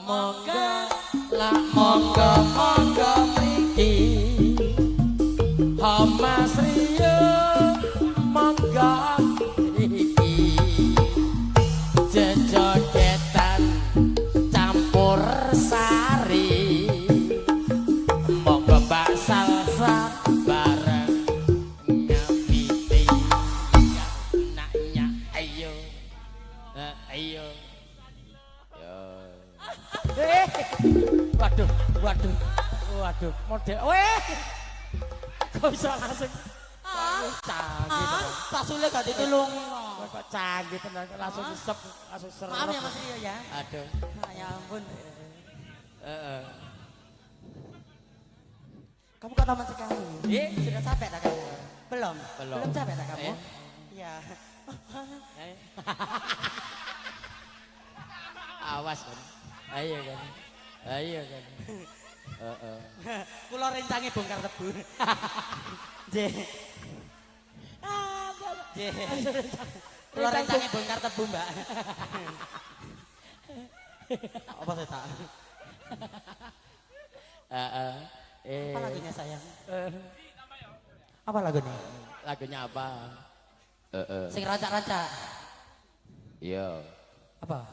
Monggo lah monggo mriki Mas Rio monggo mriki jejogetan campur sari monggo bak salsa bareng ngapiti naknya ayo ayo waduh model weh kok bisa langsung canggih Pak Sule gak ditulungi kok canggih tenan langsung disep langsung serem maaf ya Mas Rio ya aduh ya ampun kamu kok taman sekali sudah capek tak kamu belum capek tak kamu iya awas kan ayo kan kula rencange bongkar tebu kula rencange bongkar tebu mbak apa saya tak apa lagunya sayang apa lagunya apa sing rancak-rancak iya apa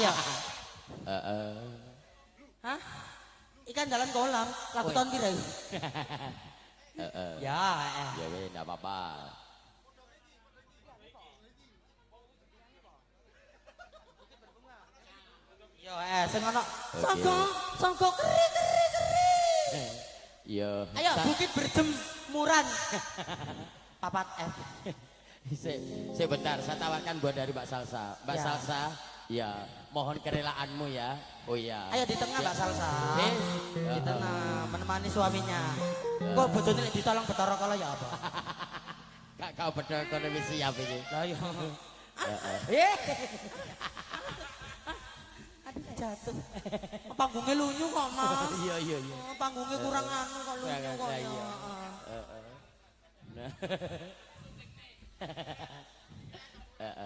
ayo hah ikan dalam kolam lagu tahun pira ya weh enggak apa-apa yo sing ono sangko keri iya ayo bukit berjemuran papat F sebentar saya tawarkan buat dari Mbak Salsa Salsa ya mohon kerelaanmu ya oh iya ayo di tengah Mbak Salsa di tengah menemani suaminya kok bojone nek ditolong Bathara Kala ya apa kak kau Bathara Kala wis siap iki lah yo aduh jatuh panggungnya lunyu kok Mas iya panggungnya kurang anu kok lunyu kok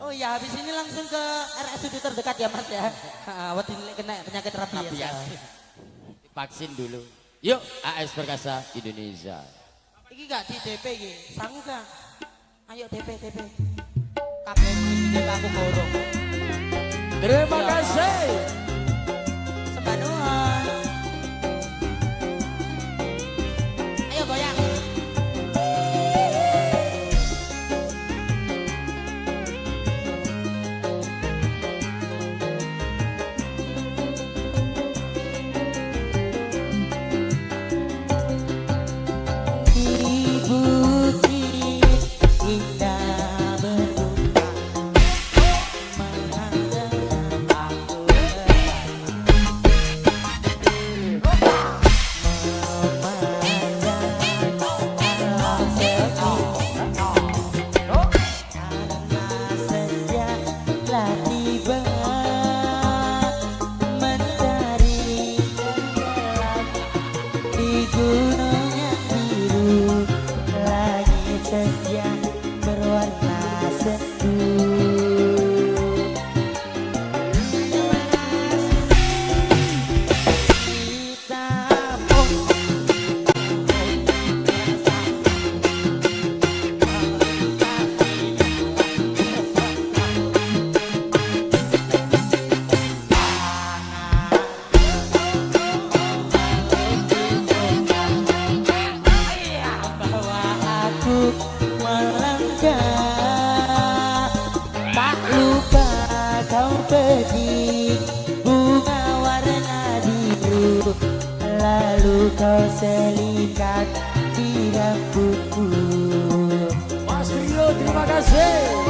oh ya habis ini langsung ke RSUD terdekat ya Mas ya waktu kena penyakit rabies vaksin dulu yuk AS Perkasa Indonesia ini gak di DP ini sanggup gak ayo DP kabeh DP aku borong terima kasih sembah nuwun ayo goyang kau selikat di rambutku Mas Rio terima kasih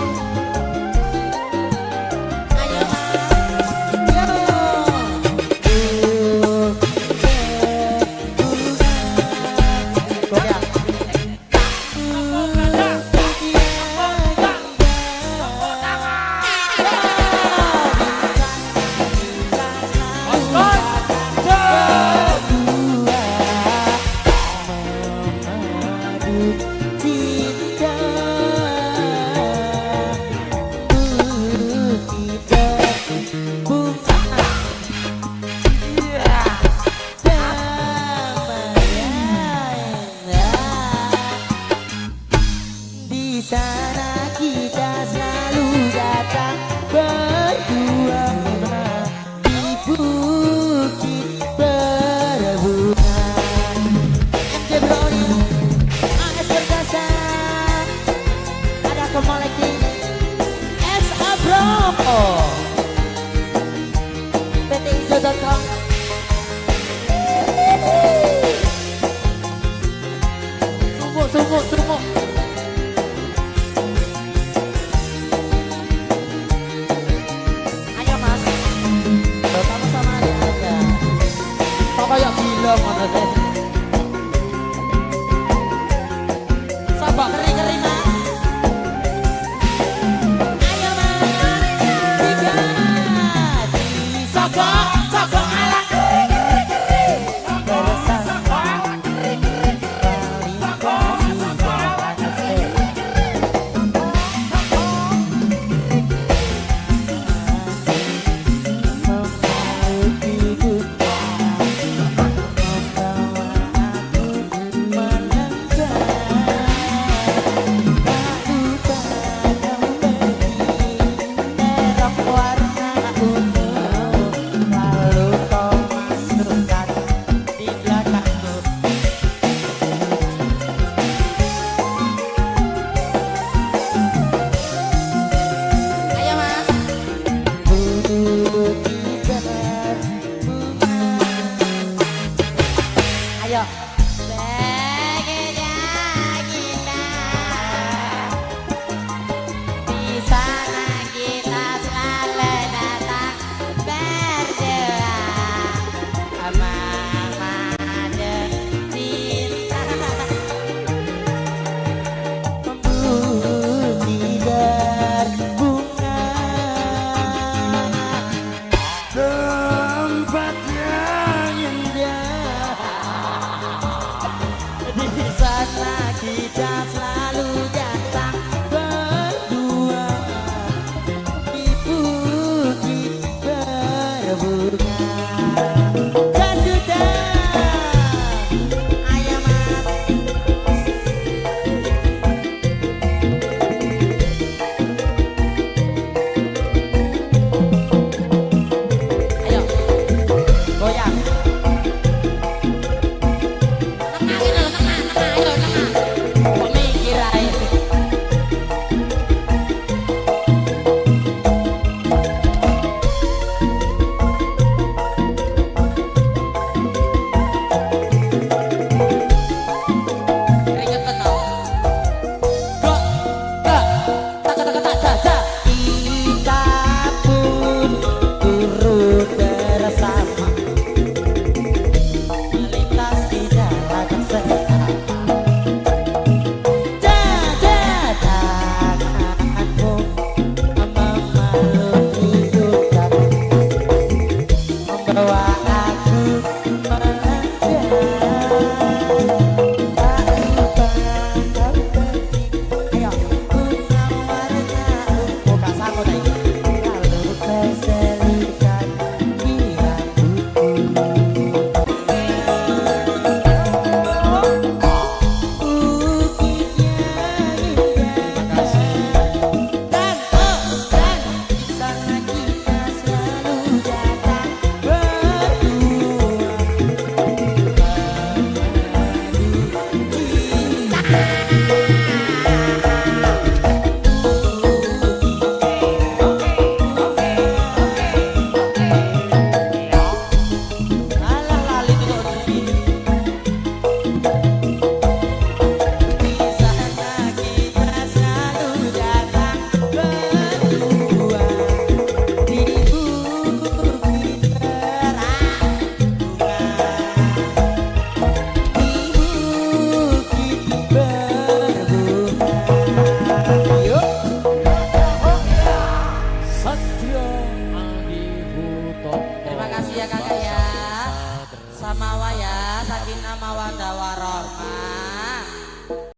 media.com. Sungguh. Ayo mas, kamu sama adik aja. Kok kayak gila mana sih? Sabak kering mas. Ayo mas, tiga, sabak.